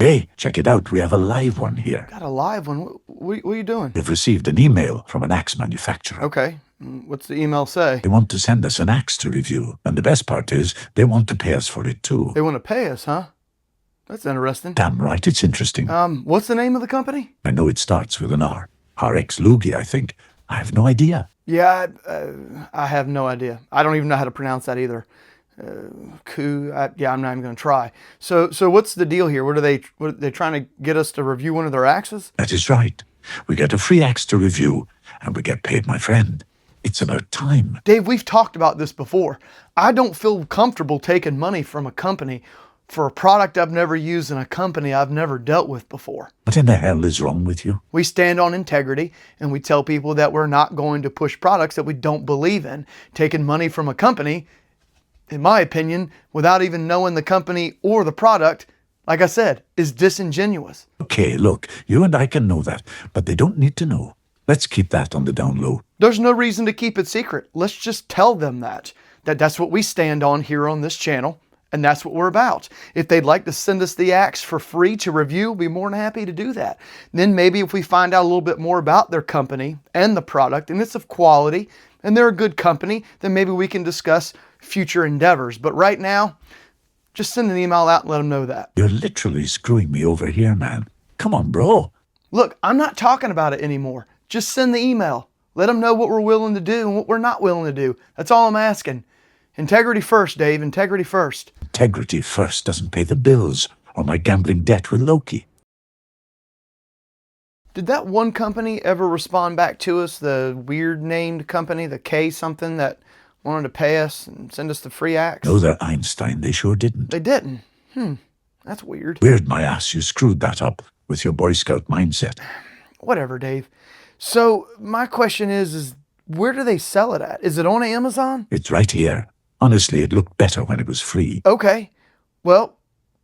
Hey, check it out. We have a live one here. Got a live one. What are you doing? We've received an email from an axe manufacturer. Okay. What's the email say? They want to send us an axe to review. And the best part is, they want to pay us for it too. They want to pay us, huh? That's interesting. Damn right, it's interesting. What's the name of the company? I know it starts with an R. RXLUY, I think. I have no idea. Yeah, I have no idea. I don't even know how to pronounce that either. Yeah, I'm not even going to try. So what's the deal here? What are they trying to get us to review one of their axes? That is right. We get a free axe to review, and we get paid, my friend. It's about time. Dave, we've talked about this before. I don't feel comfortable taking money from a company for a product I've never used and a company I've never dealt with before. What in the hell is wrong with you? We stand on integrity, and we tell people that we're not going to push products that we don't believe in. Taking money from a company, in my opinion, without even knowing the company or the product, like I said, is disingenuous. Okay, look, you and I can know that, but they don't need to know. Let's keep that on the down low. There's no reason to keep it secret. Let's just tell them that's what we stand on here on this channel, and that's what we're about. If they'd like to send us the axe for free to review, we'll be more than happy to do that. Then maybe if we find out a little bit more about their company and the product, and it's of quality, and they're a good company, then maybe we can discuss future endeavors. But right now, just send an email out and let them know that. You're literally screwing me over here, man. Come on, bro. Look, I'm not talking about it anymore. Just send the email. Let them know what we're willing to do and what we're not willing to do. That's all I'm asking. Integrity first, Dave. Integrity first. Integrity first doesn't pay the bills or my gambling debt with Loki. Did that one company ever respond back to us, the weird named company, the K something, that wanted to pay us and send us the free axe? No, they're Einstein. They sure didn't. They didn't? That's weird. Weird, my ass. You screwed that up with your Boy Scout mindset. Whatever, Dave. So my question is where do they sell it at? Is it on Amazon? It's right here. Honestly, it looked better when it was free. Okay. Well,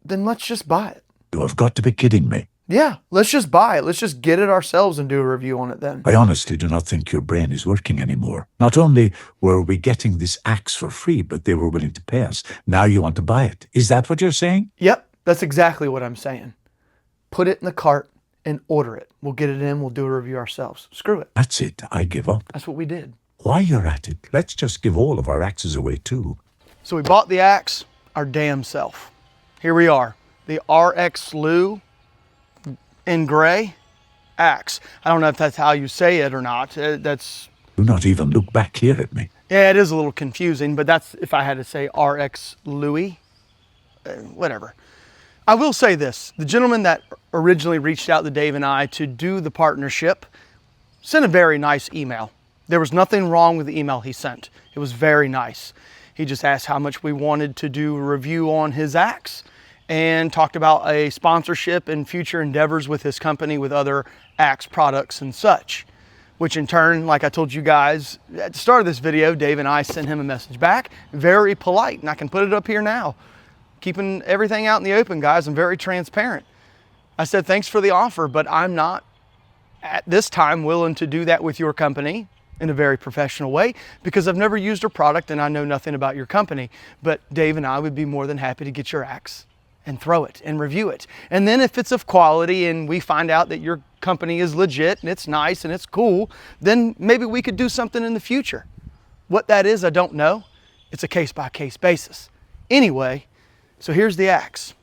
then let's just buy it. You have got to be kidding me. Yeah, let's just buy it. Let's just get it ourselves and do a review on it then. I honestly do not think your brain is working anymore. Not only were we getting this axe for free, but they were willing to pay us. Now you want to buy it. Is that what you're saying? Yep, that's exactly what I'm saying. Put it in the cart and order it. We'll get it in. We'll do a review ourselves. Screw it. That's it. I give up. That's what we did. While you're at it, let's just give all of our axes away too. So we bought the axe our damn self. Here we are. The RXLUY in gray axe. I don't know if that's how you say it or not. That's... Do not even look back here at me. Yeah, it is a little confusing, but that's if I had to say RXLUY. Whatever. I will say this. The gentleman that originally reached out to Dave and I to do the partnership sent a very nice email. There was nothing wrong with the email he sent. It was very nice. He just asked how much we wanted to do a review on his axe and talked about a sponsorship and future endeavors with his company with other axe products and such, which in turn, like I told you guys at the start of this video, Dave and I sent him a message back, very polite, and I can put it up here now. Keeping everything out in the open, guys. I'm very transparent. I said, thanks for the offer, but I'm not at this time willing to do that with your company in a very professional way because I've never used your product and I know nothing about your company. But Dave and I would be more than happy to get your axe and throw it and review it. And then if it's of quality and we find out that your company is legit and it's nice and it's cool, then maybe we could do something in the future. What that is, I don't know. It's a case-by-case basis. Anyway, so here's the axe.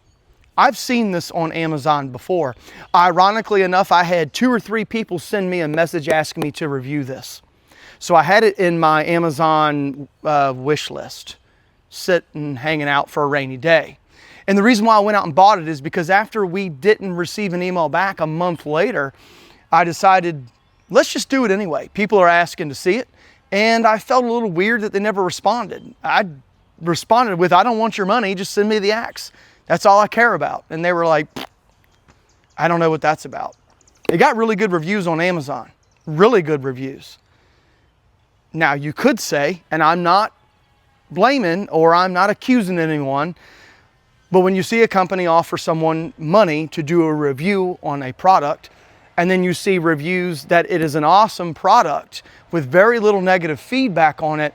I've seen this on Amazon before. Ironically enough, I had 2 or 3 people send me a message asking me to review this. So I had it in my Amazon wish list, sitting, hanging out for a rainy day. And the reason why I went out and bought it is because after we didn't receive an email back a month later, I decided, let's just do it anyway. People are asking to see it. And I felt a little weird that they never responded. I responded with, I don't want your money, just send me the axe. That's all I care about. And they were like, I don't know what that's about. It got really good reviews on Amazon, really good reviews. Now you could say, and I'm not blaming or I'm not accusing anyone, but when you see a company offer someone money to do a review on a product, and then you see reviews that it is an awesome product with very little negative feedback on it,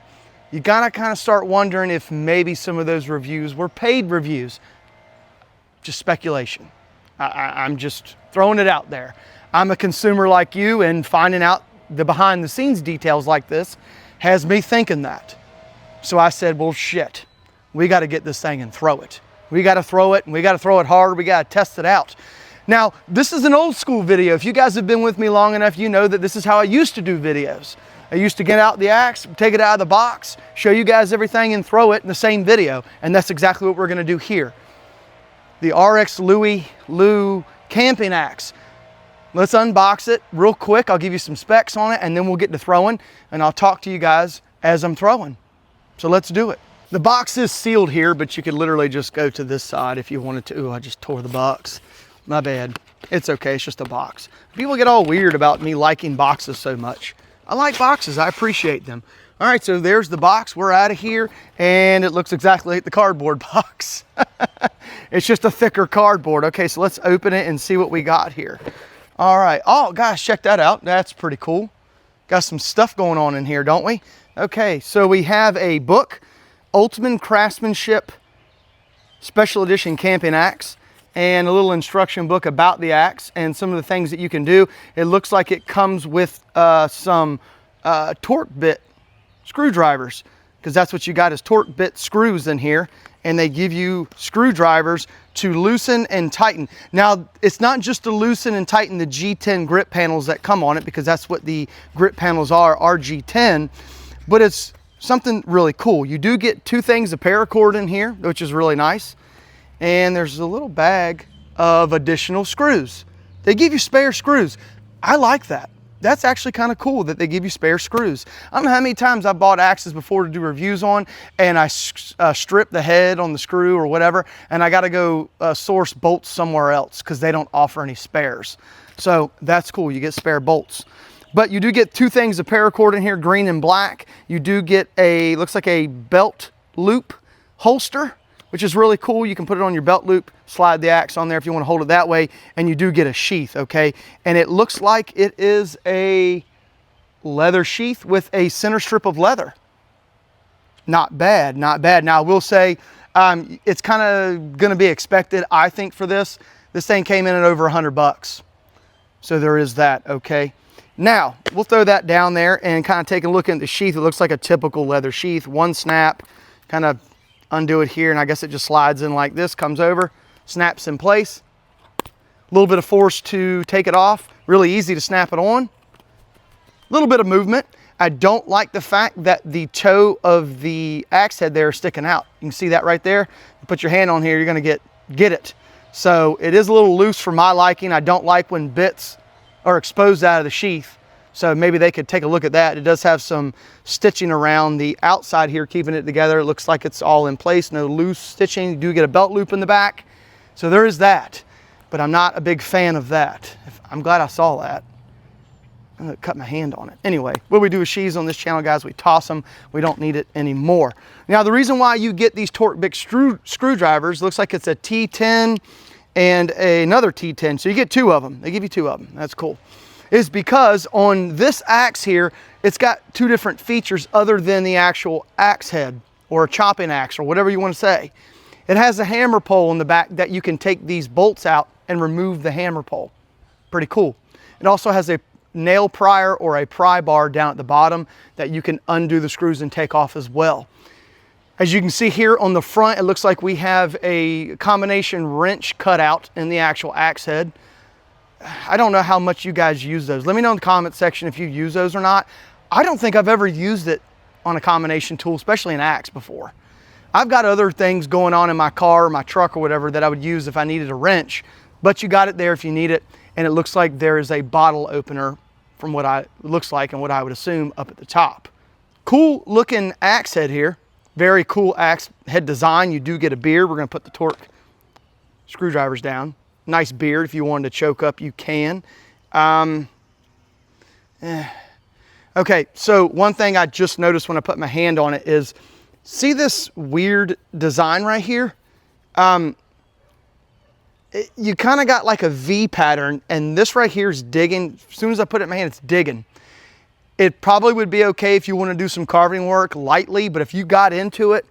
you gotta kind of start wondering if maybe some of those reviews were paid reviews. Just speculation. I'm just throwing it out there. I'm a consumer like you, and finding out the behind the scenes details like this has me thinking that. So I said, well, shit, we got to get this thing and throw it. We got to throw it, and we got to throw it hard. We got to test it out. Now, this is an old school video. If you guys have been with me long enough, you know that this is how I used to do videos. I used to get out the axe, take it out of the box, show you guys everything, and throw it in the same video. And that's exactly what we're going to do here. The RXLUY camping axe. Let's unbox it real quick. I'll give you some specs on it, and then we'll get to throwing, and I'll talk to you guys as I'm throwing. So let's do it. The box is sealed here, but you could literally just go to this side if you wanted to. Ooh, I just tore the box. My bad. It's okay, it's just a box. People get all weird about me liking boxes so much. I like boxes, I appreciate them. All right, so there's the box. We're out of here, and it looks exactly like the cardboard box. It's just a thicker cardboard. Okay, so let's open it and see what we got here. All right, oh gosh, check that out. That's pretty cool. Got some stuff going on in here, don't we? Okay, so we have a book, Ultimate Craftsmanship Special Edition Camping Axe, and a little instruction book about the axe and some of the things that you can do. It looks like it comes with some torque bit screwdrivers, because that's what you got is torque bit screws in here, and they give you screwdrivers to loosen and tighten. Now, it's not just to loosen and tighten the G10 grip panels that come on it, because that's what the grip panels are G10, but it's something really cool. You do get two things of paracord in here, which is really nice. And there's a little bag of additional screws. They give you spare screws. I like that. That's actually kind of cool that they give you spare screws. I don't know how many times I've bought axes before to do reviews on, and I strip the head on the screw or whatever, and I got to go source bolts somewhere else because they don't offer any spares. So that's cool. You get spare bolts. But you do get two things of paracord in here, green and black. You do get a, looks like a belt loop holster, which is really cool. You can put it on your belt loop, slide the axe on there if you want to hold it that way, and you do get a sheath, okay? And it looks like it is a leather sheath with a center strip of leather. Not bad, not bad. Now, I will say it's kind of going to be expected, I think, for this. This thing came in at over 100 bucks. So there is that, okay? Now, we'll throw that down there and kind of take a look at the sheath. It looks like a typical leather sheath. One snap, kind of undo it here, and I guess it just slides in like this, comes over, snaps in place. A little bit of force to take it off. Really easy to snap it on. A little bit of movement. I don't like the fact that the toe of the axe head there is sticking out. You can see that right there. You put your hand on here, you're gonna get it. So it is a little loose for my liking. I don't like when bits are exposed out of the sheath. So maybe they could take a look at that. It does have some stitching around the outside here, keeping it together. It looks like it's all in place, no loose stitching. You do get a belt loop in the back. So there is that, but I'm not a big fan of that. I'm glad I saw that. I'm gonna cut my hand on it. Anyway, what we do with sheaths on this channel, guys, we toss them. We don't need it anymore. Now, the reason why you get these torque bit screwdrivers, looks like it's a T10 and another T10. So you get two of them. They give you two of them. That's cool. Is because on this axe here, it's got two different features other than the actual axe head or a chopping axe or whatever you want to say. It has a hammer pole in the back that you can take these bolts out and remove the hammer pole. Pretty cool. It also has a nail prier or a pry bar down at the bottom that you can undo the screws and take off as well. As you can see here on the front, it looks like we have a combination wrench cutout in the actual axe head. I don't know how much you guys use those. Let me know in the comment section if you use those or not. I don't think I've ever used it on a combination tool, especially an axe before. I've got other things going on in my car or my truck or whatever that I would use if I needed a wrench, but you got it there if you need it. And it looks like there is a bottle opener from what it looks like and what I would assume up at the top. Cool looking axe head here. Very cool axe head design. You do get a beard. We're gonna put the torque screwdrivers down. Nice beard. If you wanted to choke up, you can. Okay, so one thing I just noticed when I put my hand on it is, see this weird design right here? You kind of got like a V pattern, and this right here is digging. As soon as I put it in my hand, it's digging. It probably would be okay if you want to do some carving work lightly, but if you got into it,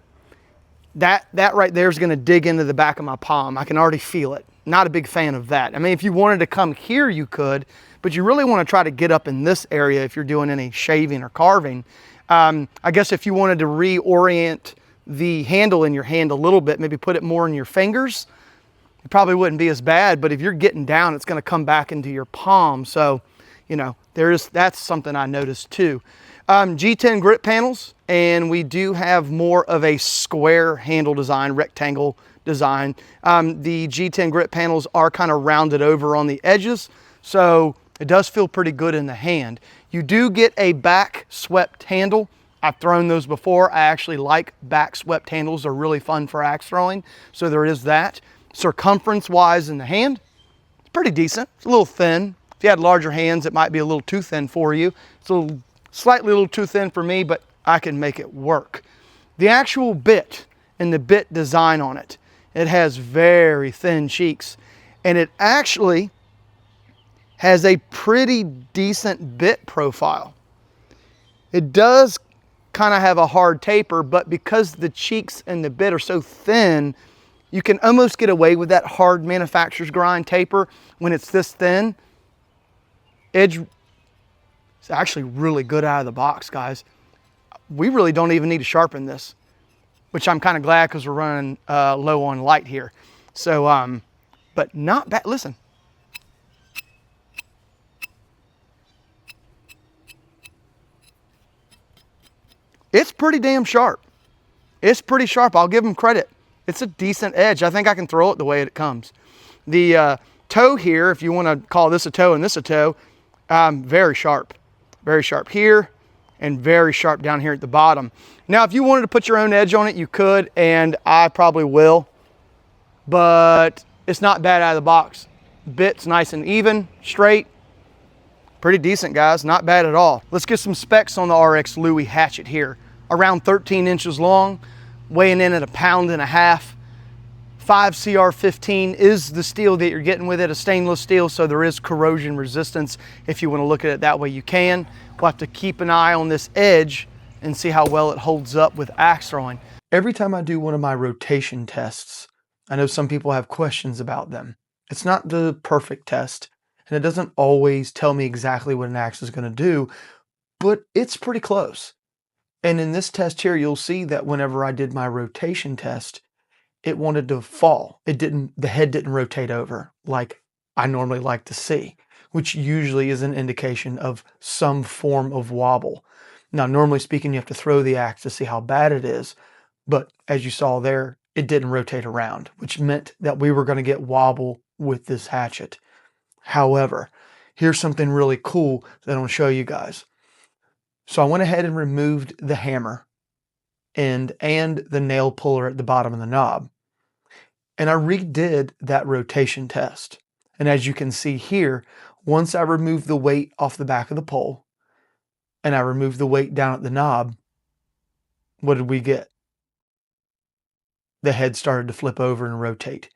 that right there is going to dig into the back of my palm. I can already feel it. not a big fan of that. I mean, if you wanted to come here, you could, but you really want to try to get up in this area if you're doing any shaving or carving. I guess if you wanted to reorient the handle in your hand a little bit, maybe put it more in your fingers, it probably wouldn't be as bad, but if you're getting down, it's going to come back into your palm. So, you know, that's something I noticed too. G10 grip panels, and we do have more of a square handle design, rectangle design. The G10 grip panels are kind of rounded over on the edges, so it does feel pretty good in the hand. You do get a back swept handle. I've thrown those before. I actually like back swept handles. They're really fun for axe throwing, so there is that. Circumference wise in the hand, it's pretty decent. It's a little thin. If you had larger hands, it might be a little too thin for you. It's slightly a little too thin for me, but I can make it work. The actual bit and the bit design on it, it has very thin cheeks, and it actually has a pretty decent bit profile. It does kind of have a hard taper, but because the cheeks and the bit are so thin, you can almost get away with that hard manufacturer's grind taper when it's this thin. Edge is actually really good out of the box, guys. We really don't even need to sharpen this, which I'm kind of glad because we're running low on light here. So, but not bad. Listen. It's pretty damn sharp. It's pretty sharp. I'll give them credit. It's a decent edge. I think I can throw it the way it comes. The toe here, if you want to call this a toe and this a toe, very sharp. Very sharp here and very sharp down here at the bottom. Now, if you wanted to put your own edge on it, you could, and I probably will, but it's not bad out of the box. Bit's nice and even, straight. Pretty decent, guys. Not bad at all. Let's get some specs on the RXLUY hatchet here. Around 13 inches long, weighing in at 1.5 pounds. 5CR15 is the steel that you're getting with it, a stainless steel, so there is corrosion resistance. If you want to look at it that way, you can. We'll have to keep an eye on this edge and see how well it holds up with axe throwing. Every time I do one of my rotation tests, I know some people have questions about them. It's not the perfect test, and it doesn't always tell me exactly what an axe is going to do, but it's pretty close. And in this test here, you'll see that whenever I did my rotation test, it wanted to fall. The head didn't rotate over like I normally like to see, which usually is an indication of some form of wobble. Now, normally speaking, you have to throw the axe to see how bad it is, but as you saw there, it didn't rotate around, which meant that we were going to get wobble with this hatchet. However, here's something really cool that I'm going to show you guys. So I went ahead and removed the hammer and the nail puller at the bottom of the knob. And I redid that rotation test. And as you can see here, once I removed the weight off the back of the pole and I removed the weight down at the knob, what did we get? The head started to flip over and rotate.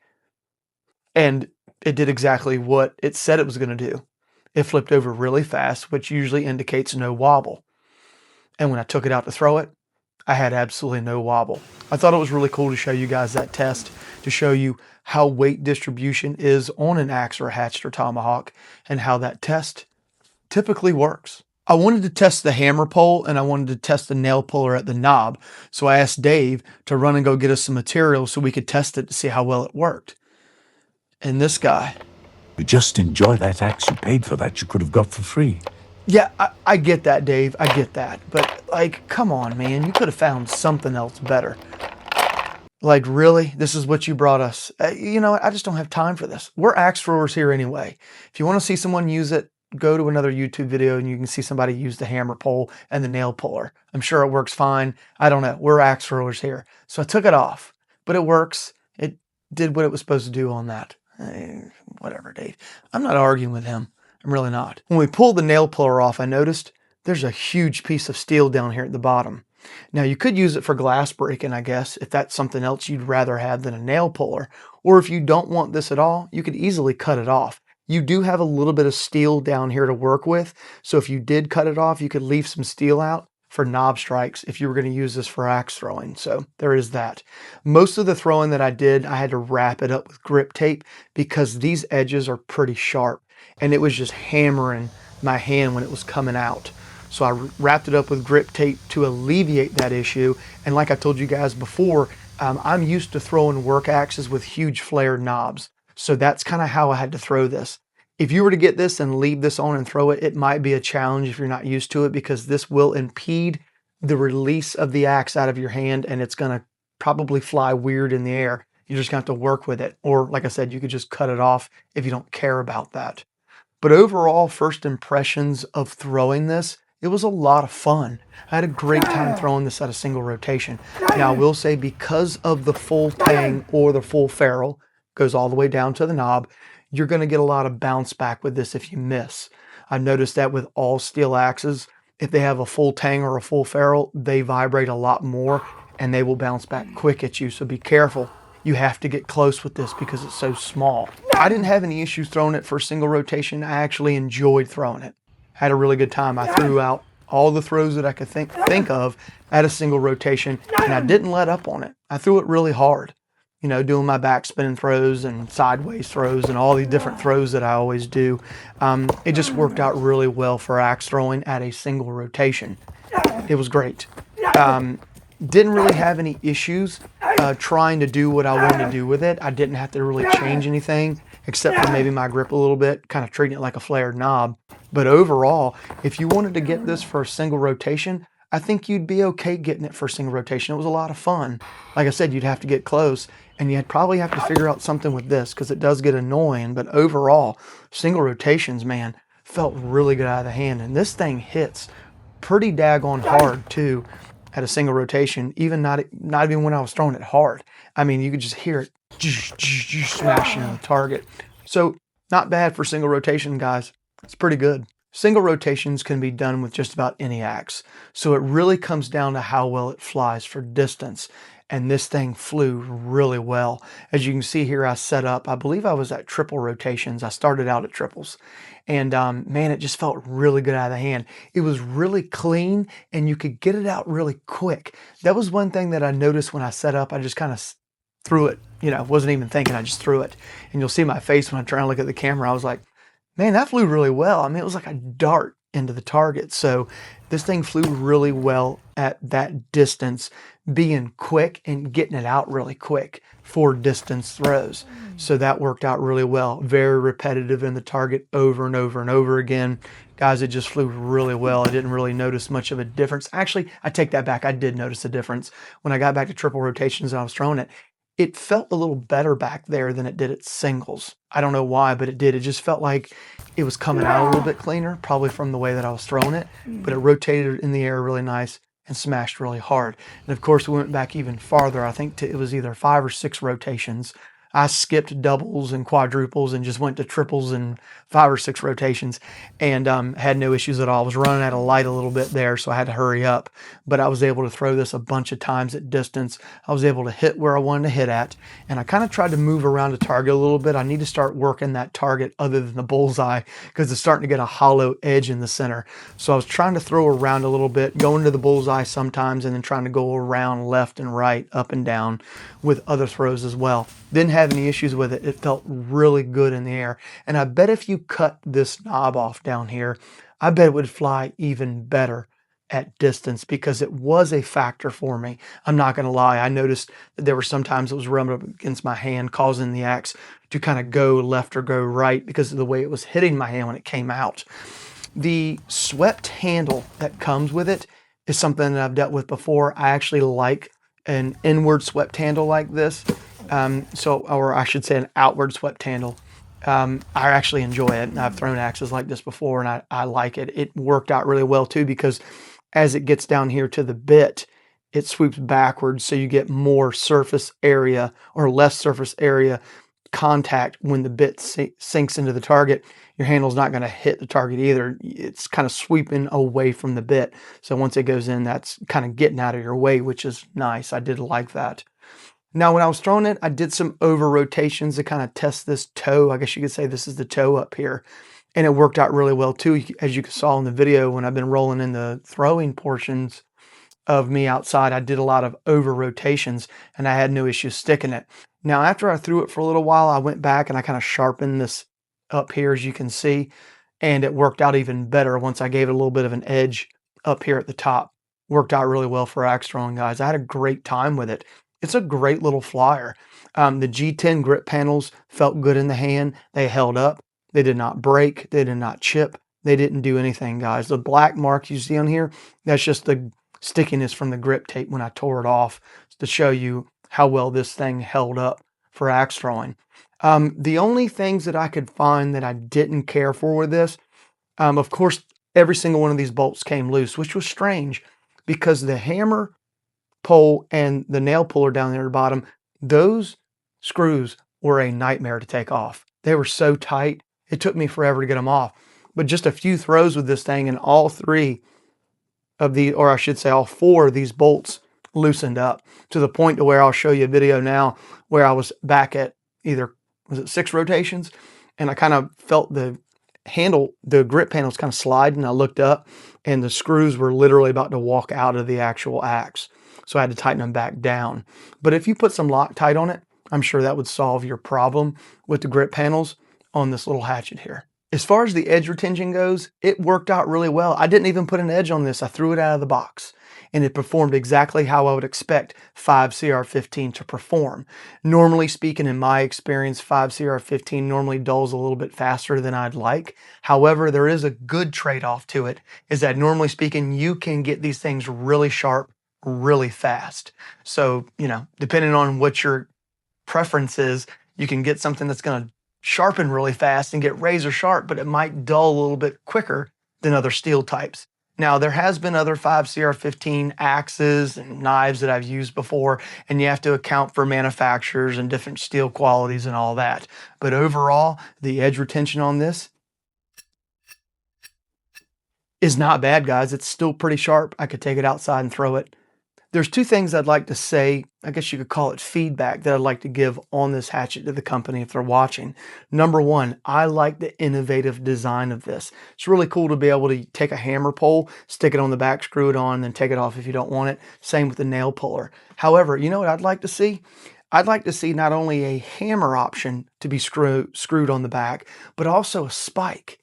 And it did exactly what it said it was going to do. It flipped over really fast, which usually indicates no wobble. And when I took it out to throw it, I had absolutely no wobble. I thought it was really cool to show you guys that test, to show you how weight distribution is on an axe or a hatchet or tomahawk, and how that test typically works. I wanted to test the hammer pole and I wanted to test the nail puller at the knob. So I asked Dave to run and go get us some material so we could test it to see how well it worked. And this guy. You just enjoy that axe you paid for that you could have got for free. Yeah, I get that, Dave. I get that. But, like, come on, man. You could have found something else better. Like, really? This is what you brought us? You know what? I just don't have time for this. We're axe throwers here anyway. If you want to see someone use it, go to another YouTube video and you can see somebody use the hammer pole and the nail puller. I'm sure it works fine. I don't know. We're axe throwers here. So I took it off. But it works. It did what it was supposed to do on that. Whatever, Dave. I'm not arguing with him. I'm really not. When we pulled the nail puller off, I noticed there's a huge piece of steel down here at the bottom. Now, you could use it for glass breaking, I guess, if that's something else you'd rather have than a nail puller. Or if you don't want this at all, you could easily cut it off. You do have a little bit of steel down here to work with, so if you did cut it off, you could leave some steel out. for knob strikes if you were going to use this for axe throwing. So there is that. Most of the throwing that I did, I had to wrap it up with grip tape because these edges are pretty sharp, and it was just hammering my hand when it was coming out. So I wrapped it up with grip tape to alleviate that issue. And like I told you guys before, I'm used to throwing work axes with huge flared knobs. So that's kind of how I had to throw this. If you were to get this and leave this on and throw it, it might be a challenge if you're not used to it, because this will impede the release of the axe out of your hand, and it's going to probably fly weird in the air. You're just going to have to work with it. Or like I said, you could just cut it off if you don't care about that. But overall, first impressions of throwing this, it was a lot of fun. I had a great time throwing this at a single rotation. Now I will say, because of the full tang or the full ferrule, goes all the way down to the knob, you're going to get a lot of bounce back with this if you miss. I've noticed that with all steel axes, if they have a full tang or a full ferrule, they vibrate a lot more and they will bounce back quick at you. So be careful. You have to get close with this because it's so small. I didn't have any issues throwing it for a single rotation. I actually enjoyed throwing it. Had a really good time. I threw out all the throws that I could think of at a single rotation, and I didn't let up on it. I threw it really hard, you know, doing my back spinning throws and sideways throws and all these different throws that I always do. It just worked out really well for axe throwing at a single rotation. It was great. Didn't really have any issues trying to do what I wanted to do with it. I didn't have to really change anything except for maybe my grip a little bit, kind of treating it like a flared knob. But overall, if you wanted to get this for a single rotation, I think you'd be okay getting it for a single rotation. It was a lot of fun. Like I said, you'd have to get close, and you'd probably have to figure out something with this because it does get annoying. But overall, single rotations, man, felt really good out of the hand. And this thing hits pretty daggone hard too at a single rotation, not even when I was throwing it hard. I mean, you could just hear it smashing on the target. So not bad for single rotation, guys. It's pretty good. Single rotations can be done with just about any axe. So it really comes down to how well it flies for distance. And this thing flew really well. As you can see here, I set up, I believe I was at triple rotations. I started out at triples. And man, it just felt really good out of the hand. It was really clean and you could get it out really quick. That was one thing that I noticed when I set up. I just kind of threw it, you know, wasn't even thinking, I just threw it. And you'll see my face when I try and look at the camera. I was like, man, that flew really well. I mean, it was like a dart into the target. So this thing flew really well at that distance, being quick and getting it out really quick for distance throws. So that worked out really well. Very repetitive in the target over and over and over again. Guys, it just flew really well. I didn't really notice much of a difference. Actually, I take that back. I did notice a difference. When I got back to triple rotations and I was throwing it, it felt a little better back there than it did at singles. I don't know why, but it did. It just felt like it was coming out a little bit cleaner, probably from the way that I was throwing it, but it rotated in the air really nice and smashed really hard. And of course, we went back even farther. I think it was either 5 or 6 rotations. I skipped doubles and quadruples and just went to triples and 5 or 6 rotations and had no issues at all. I was running out of light a little bit there, so I had to hurry up. But I was able to throw this a bunch of times at distance. I was able to hit where I wanted to hit at, and I kind of tried to move around the target a little bit. I need to start working that target other than the bullseye because it's starting to get a hollow edge in the center. So I was trying to throw around a little bit, going to the bullseye sometimes, and then trying to go around left and right, up and down with other throws as well. Didn't have any issues with it. It felt really good in the air. And I bet if you cut this knob off down here, I bet it would fly even better at distance because it was a factor for me. I'm not going to lie. I noticed that there were sometimes it was rubbing up against my hand, causing the axe to kind of go left or go right because of the way it was hitting my hand when it came out. The swept handle that comes with it is something that I've dealt with before. I actually like an inward swept handle like this. Or I should say an outward swept handle. I actually enjoy it, and I've thrown axes like this before, and I like it. It worked out really well too because as it gets down here to the bit, it swoops backwards, so you get more surface area or less surface area contact when the bit sinks into the target. Your handle's not going to hit the target either. It's kind of sweeping away from the bit. So once it goes in, that's kind of getting out of your way, which is nice. I did like that. Now, when I was throwing it, I did some over rotations to kind of test this toe. I guess you could say this is the toe up here. And it worked out really well too, as you saw in the video when I've been rolling in the throwing portions of me outside. I did a lot of over rotations and I had no issue sticking it. Now, after I threw it for a little while, I went back and I kind of sharpened this up here, as you can see, and it worked out even better once I gave it a little bit of an edge up here at the top. Worked out really well for axe throwing, guys. I had a great time with it. It's a great little flyer. The G10 grip panels felt good in the hand. They held up. They did not break. They did not chip. They didn't do anything, guys. The black mark you see on here, that's just the stickiness from the grip tape when I tore it off, to show you how well this thing held up for axe throwing. The only things that I could find that I didn't care for with this, of course, every single one of these bolts came loose, which was strange because the hammer pole and the nail puller down there at the bottom, those screws were a nightmare to take off. They were so tight, it took me forever to get them off. But just a few throws with this thing and all three of the, or I should say all four of these bolts loosened up to the point to where I'll show you a video now where I was back at either, was it 6 rotations? And I kind of felt the handle, the grip panels kind of slide, and I looked up and the screws were literally about to walk out of the actual axe. So I had to tighten them back down. But if you put some Loctite on it, I'm sure that would solve your problem with the grip panels on this little hatchet here. As far as the edge retention goes, it worked out really well. I didn't even put an edge on this. I threw it out of the box and it performed exactly how I would expect 5CR15 to perform. Normally speaking, in my experience, 5CR15 normally dulls a little bit faster than I'd like. However, there is a good trade-off to it, is that normally speaking, you can get these things really sharp really fast. So, you know, depending on what your preference is, you can get something that's going to sharpen really fast and get razor sharp, but it might dull a little bit quicker than other steel types. Now, there has been other 5CR15 axes and knives that I've used before, and you have to account for manufacturers and different steel qualities and all that. But overall, the edge retention on this is not bad, guys. It's still pretty sharp. I could take it outside and throw it. There's 2 things I'd like to say, I guess you could call it feedback, that I'd like to give on this hatchet to the company if they're watching. Number 1, I like the innovative design of this. It's really cool to be able to take a hammer pole, stick it on the back, screw it on, and then take it off if you don't want it. Same with the nail puller. However, you know what I'd like to see? I'd like to see not only a hammer option to be screwed on the back, but also a spike.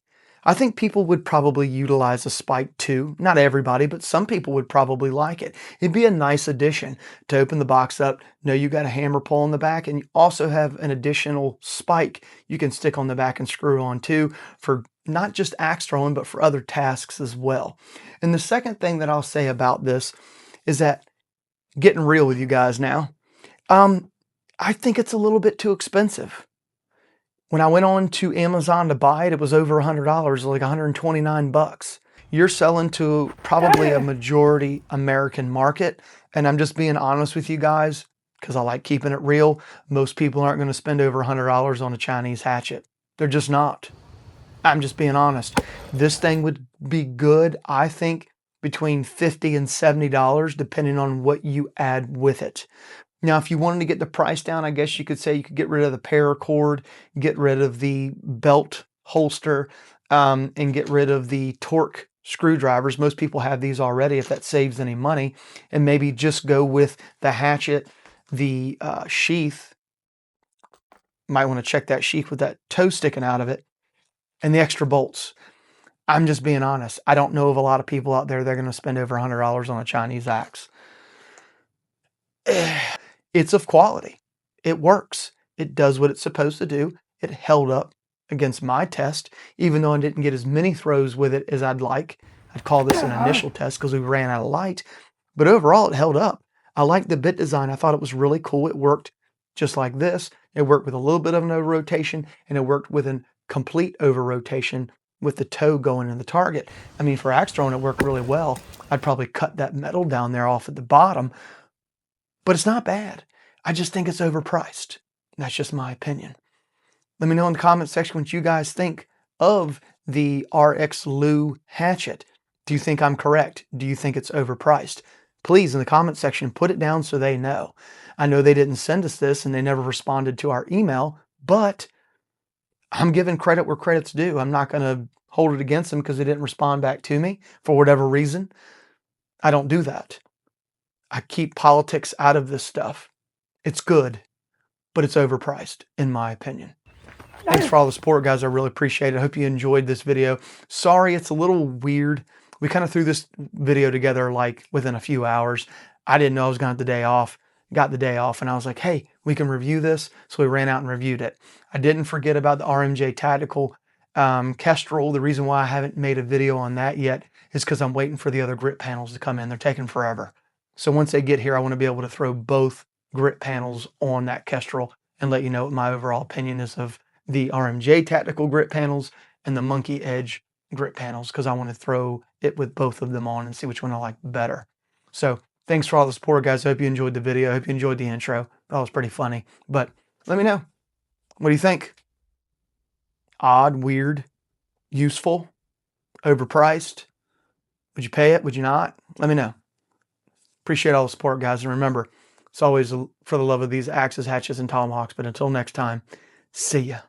I think people would probably utilize a spike too. Not everybody, but some people would probably like it. It'd be a nice addition to open the box up, know you got a hammer pull on the back, and you also have an additional spike you can stick on the back and screw on too, for not just axe throwing, but for other tasks as well. And the second thing that I'll say about this is that, getting real with you guys now, I think it's a little bit too expensive. When I went on to Amazon to buy it, it was over $100, like 129 bucks. You're selling to probably a majority American market. And I'm just being honest with you guys, because I like keeping it real. Most people aren't going to spend over $100 on a Chinese hatchet. They're just not. I'm just being honest. This thing would be good, I think, between $50 and $70, depending on what you add with it. Now, if you wanted to get the price down, I guess you could say you could get rid of the paracord, get rid of the belt holster, and get rid of the torque screwdrivers. Most people have these already, if that saves any money, and maybe just go with the hatchet, the sheath. Might want to check that sheath with that toe sticking out of it, and the extra bolts. I'm just being honest. I don't know of a lot of people out there that are going to spend over $100 on a Chinese axe. It's of quality. It works. It does what it's supposed to do. It held up against my test, even though I didn't get as many throws with it as I'd like. I'd call this an initial test because we ran out of light, but overall it held up. I liked the bit design. I thought it was really cool. It worked just like this. It worked with a little bit of an over rotation, and it worked with a complete over rotation with the toe going in the target. I mean, for axe throwing, it worked really well. I'd probably cut that metal down there off at the bottom, but it's not bad. I just think it's overpriced. That's just my opinion. Let me know in the comment section what you guys think of the RXLUY hatchet. Do you think I'm correct? Do you think it's overpriced? Please, in the comment section, put it down so they know. I know they didn't send us this and they never responded to our email, but I'm giving credit where credit's due. I'm not going to hold it against them because they didn't respond back to me for whatever reason. I don't do that. I keep politics out of this stuff. It's good, but it's overpriced, in my opinion. Thanks for all the support, guys. I really appreciate it. I hope you enjoyed this video. Sorry, it's a little weird. We kind of threw this video together like within a few hours. I didn't know I was going to have the day off. Got the day off, and I was like, hey, we can review this. So we ran out and reviewed it. I didn't forget about the RMJ Tactical Kestrel. The reason why I haven't made a video on that yet is because I'm waiting for the other grip panels to come in. They're taking forever. So once they get here, I want to be able to throw both grip panels on that Kestrel and let you know what my overall opinion is of the RMJ Tactical grip panels and the Monkey Edge grip panels, because I want to throw it with both of them on and see which one I like better. So thanks for all the support, guys. I hope you enjoyed the video. I hope you enjoyed the intro. That was pretty funny. But let me know. What do you think? Odd, weird, useful, overpriced? Would you pay it? Would you not? Let me know. Appreciate all the support, guys. And remember, it's always for the love of these axes, hatchets, and tomahawks. But until next time, see ya.